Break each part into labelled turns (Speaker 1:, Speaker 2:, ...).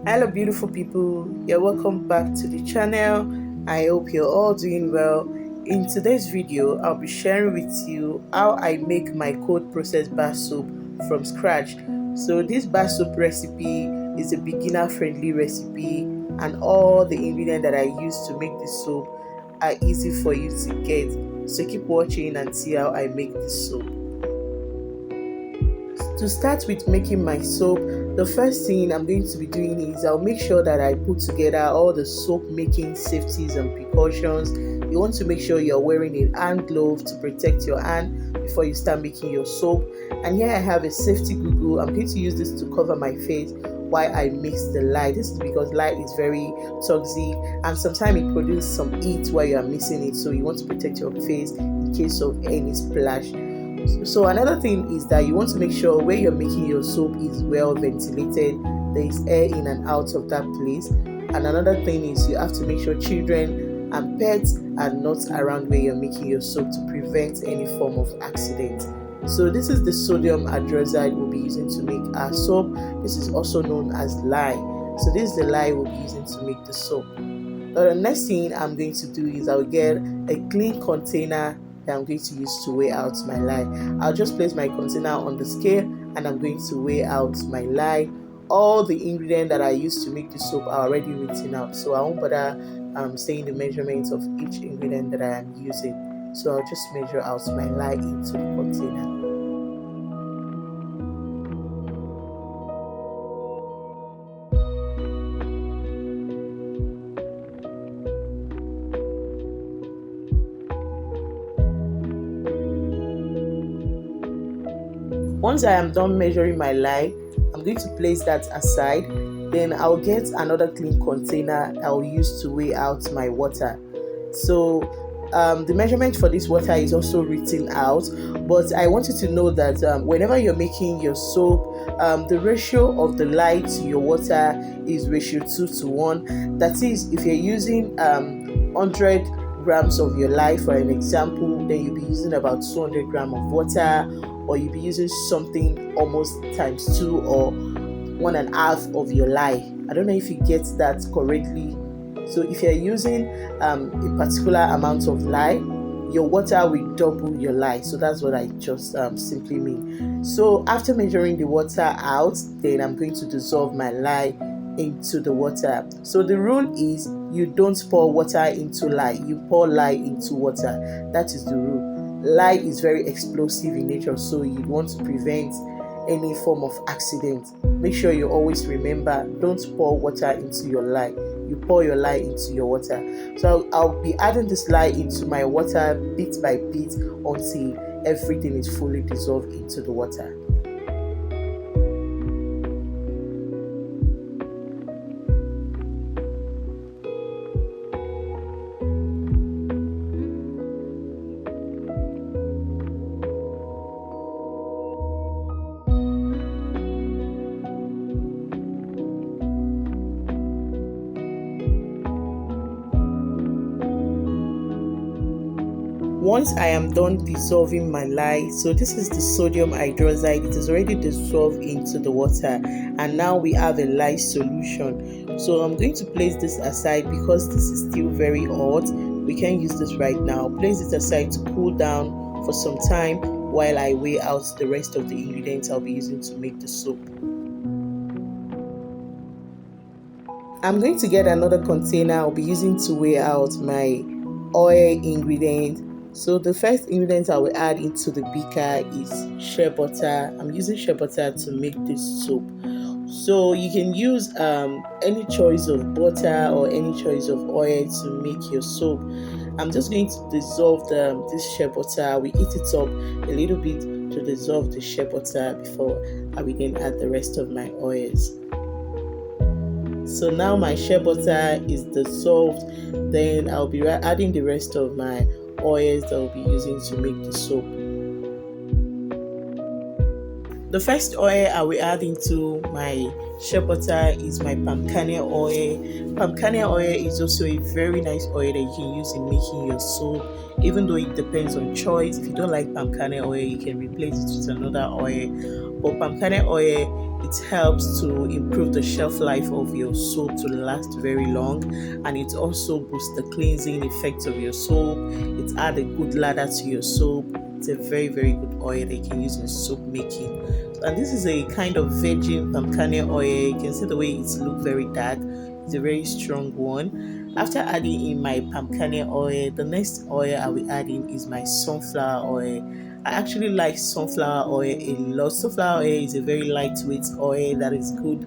Speaker 1: Hello beautiful people, you're welcome back to the channel. I hope you're all doing well. In today's video, I'll be sharing with you how I make my cold processed bar soap from scratch. So this bar soap recipe is a beginner friendly recipe, and all the ingredients that I use to make this soap are easy for you to get. So keep watching and see how I make this soap. To start with making my soap, the first thing I'm going to be doing is I'll make sure that I put together all the soap making safeties and precautions. You want to make sure you're wearing a hand glove to protect your hand before you start making your soap. And here I have a safety goggle. I'm going to use this to cover my face while I mix the lye. This is because lye is very toxic and sometimes it produces some heat while you are mixing it, so you want to protect your face in case of any splash. So another thing is that you want to make sure where you're making your soap is well ventilated. There is air in and out of that place. And another thing is you have to make sure children and pets are not around where you're making your soap to prevent any form of accident. So this is the sodium hydroxide we'll be using to make our soap. This is also known as lye. So this is the lye we'll be using to make the soap. Now the next thing I'm going to do is I'll get a clean container that I'm going to use to weigh out my lye. I'll just place my container on the scale and I'm going to weigh out my lye. All the ingredients that I use to make the soap are already written out, so I won't bother saying the measurements of each ingredient that I am using. So I'll just measure out my lye into the container. Once I am done measuring my lye, I'm going to place that aside. Then I'll get another clean container I'll use to weigh out my water. So the measurement for this water is also written out, but I want you to know that whenever you're making your soap, the ratio of the lye to your water is ratio 2:1. That is, if you're using 100 grams of your lye for an example, then you'll be using about 200 grams of water, or you'll be using something almost times 2 or 1.5 of your lye. I don't know if you get that correctly. So if you're using a particular amount of lye, your water will double your lye. So that's what I just simply mean. So after measuring the water out, then I'm going to dissolve my lye into the water. So the rule is you don't pour water into lye, you pour lye into water. That is the rule. Lye is very explosive in nature, so you want to prevent any form of accident. Make sure you always remember, don't pour water into your lye. You pour your lye into your water. So I'll be adding this lye into my water bit by bit until everything is fully dissolved into the water. Once I am done dissolving my lye, so this is the sodium hydroxide, it is already dissolved into the water, and now we have a lye solution. So I'm going to place this aside because this is still very hot. We can't use this right now. Place it aside to cool down for some time while I weigh out the rest of the ingredients I'll be using to make the soap. I'm going to get another container I'll be using to weigh out my oil ingredient. So the first ingredient I will add into the beaker is shea butter. I'm using shea butter to make this soap. So you can use any choice of butter or any choice of oil to make your soap. I'm just going to dissolve this shea butter. We heat it up a little bit to dissolve the shea butter before I will then add the rest of my oils. So now my shea butter is dissolved. Then I'll be adding the rest of my oils that I'll be using to make the soap. The first oil I will add into my shea butter is my palm kernel oil. Palm kernel oil is also a very nice oil that you can use in making your soap, even though it depends on choice. If you don't like palm kernel oil, you can replace it with another oil. But palm kernel oil, it helps to improve the shelf life of your soap to last very long, and it also boosts the cleansing effect of your soap. It adds a good lather to your soap. It's a very, very good oil that you can use in soap making. And this is a kind of virgin palm kernel oil. You can see the way it looks very dark. It's a very strong one. After adding in my palm kernel oil, the next oil I will add in is my sunflower oil. I actually like sunflower oil a lot. Sunflower oil is a very lightweight oil that is good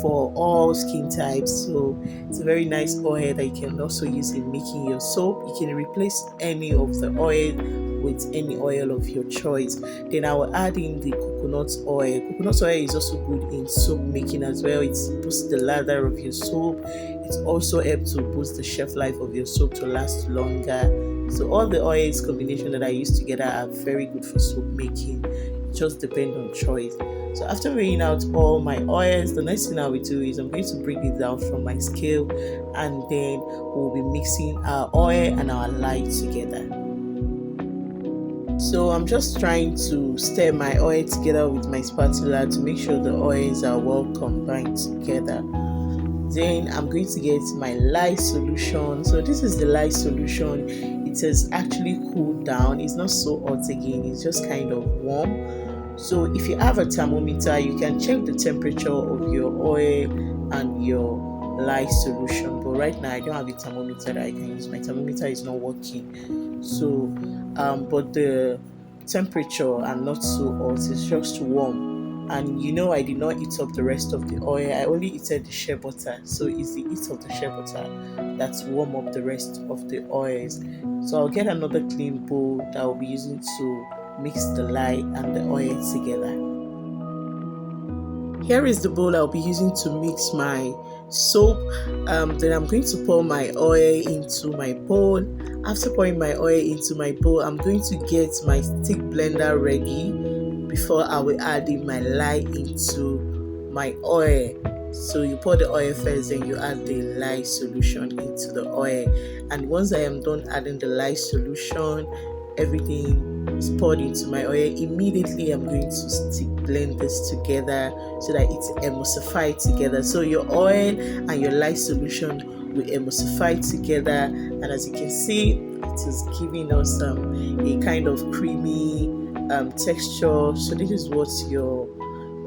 Speaker 1: for all skin types. So it's a very nice oil that you can also use in making your soap. You can replace any of the oil with any oil of your choice. Then I will add in the coconut oil. Coconut oil is also good in soap making as well. It boosts the lather of your soap. It also helps to boost the shelf life of your soap to last longer. So all the oils combination that I use together are very good for soap making. It just depends on choice. So after weighing out all my oils, the next thing I will do is I'm going to bring it down from my scale, and then we'll be mixing our oil and our lye together. So I'm just trying to stir my oil together with my spatula to make sure the oils are well combined together. Then I'm going to get my lye solution. So this is the lye solution. It has actually cooled down. It's not so hot again. It's just kind of warm. So if you have a thermometer, you can check the temperature of your oil and your lye solution. But right now I don't have a thermometer that I can use. My thermometer is not working. So but the temperature are not so hot. It's just warm. And I did not eat up the rest of the oil. I only eated the shea butter. So it's the heat of the shea butter that's warm up the rest of the oils. So I'll get another clean bowl that I'll be using to mix the lye and the oil together. Here is the bowl I'll be using to mix my soap. Then I'm going to pour my oil into my bowl. After pouring my oil into my bowl, I'm going to get my stick blender ready before I will add in my lye into my oil. So you pour the oil first, then you add the lye solution into the oil. And once I am done adding the lye solution, everything is poured into my oil. Immediately I'm going to stick blend this together so that it emulsifies together. So your oil and your lye solution will emulsify together, and as you can see, it is giving us a kind of creamy texture. So this is what your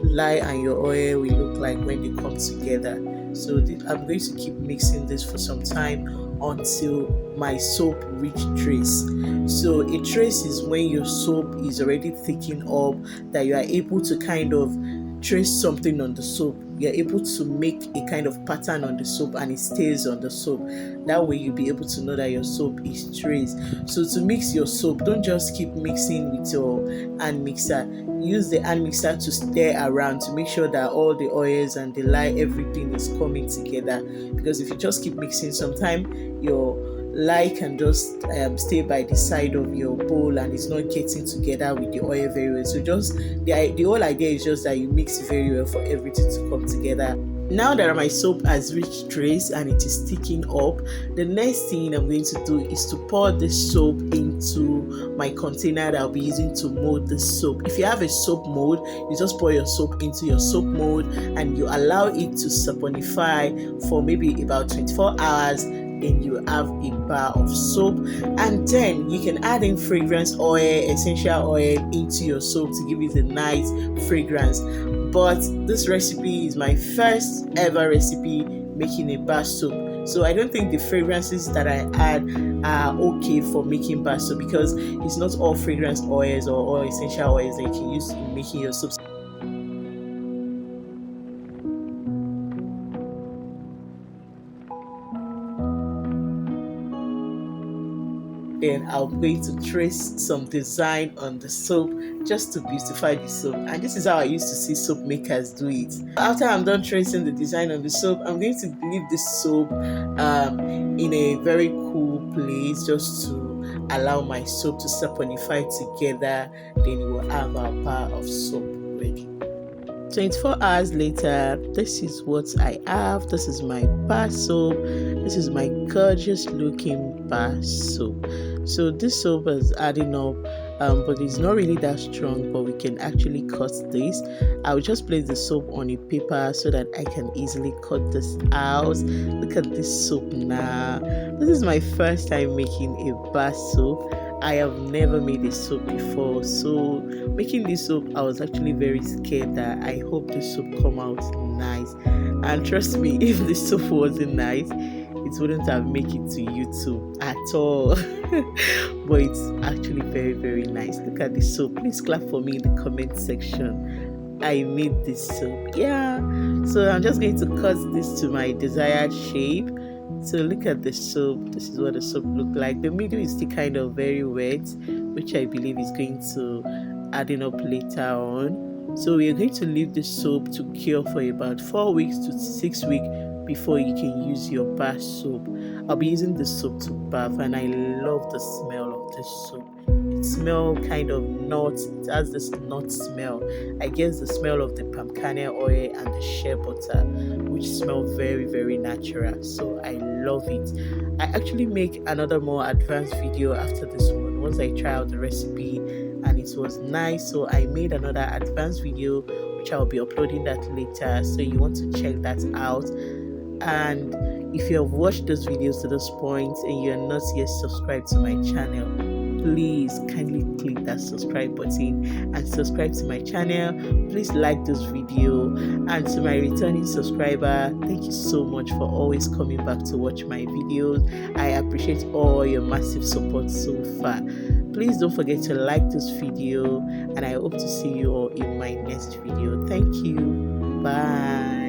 Speaker 1: lye and your oil will look like when they come together. So I'm going to keep mixing this for some time until my soap reach trace. So a trace is when your soap is already thickened up, that you are able to kind of trace something on the soap. You're able to make a kind of pattern on the soap and it stays on the soap. That way you'll be able to know that your soap is traced. So to mix your soap, don't just keep mixing with your hand mixer. Use the hand mixer to stir around to make sure that all the oils and the lye, everything is coming together. Because if you just keep mixing, sometimes your lye can just stay by the side of your bowl and it's not getting together with the oil very well. So just the whole idea is just that you mix very well for everything to come together. Now that my soap has reached trace and it is sticking up, the next thing I'm going to do is to pour this soap into my container that I'll be using to mold the soap. If you have a soap mold, you just pour your soap into your soap mold and you allow it to saponify for maybe about 24 hours. Then you have a bar of soap, and then you can add in fragrance oil, essential oil into your soap to give it a nice fragrance. But this recipe is my first ever recipe making a bar soap, so I don't think the fragrances that I add are okay for making bar soap, because it's not all fragrance oils or all essential oils that you can use in making your soap. Then I'm going to trace some design on the soap just to beautify the soap, and this is how I used to see soap makers do it. After I'm done tracing the design on the soap, I'm going to leave this soap in a very cool place just to allow my soap to saponify together. Then we'll have our bar of soap ready. 24 hours later, this is what I have. This is my bar soap. This is my gorgeous looking bar soap. So this soap is adding up but it's not really that strong, but we can actually cut this. I'll just place the soap on a paper so that I can easily cut this out. Look at this soap now. This is my first time making a bar soap. I have never made a soap before, so making this soap I was actually very scared that I hope the soap come out nice. And trust me, if the soap wasn't nice, it wouldn't have make it to YouTube at all. But it's actually very, very nice. Look at the soap. Please clap for me in the comment section. I made this soap. Yeah. So I'm just going to cut this to my desired shape. So look at the soap. This is what the soap look like. The middle is still kind of very wet, which I believe is going to adding up later on. So we are going to leave the soap to cure for about 4 weeks to 6 weeks before you can use your bar soap. I'll be using the soap to bath, and I love the smell of this soap. It smells kind of nuts. It has this nut smell. I guess the smell of the palm kernel oil and the shea butter, which smell very, very natural. So I love it. I actually make another more advanced video after this one once I try out the recipe and it was nice. So I made another advanced video which I'll be uploading that later. So you want to check that out. And if you have watched those videos to this point and you're not yet subscribed to my channel, please kindly click that subscribe button and subscribe to my channel. Please like this video, and to my returning subscriber, thank you so much for always coming back to watch my videos. I appreciate all your massive support so far. Please don't forget to like this video, and I hope to see you all in my next video. Thank you. Bye.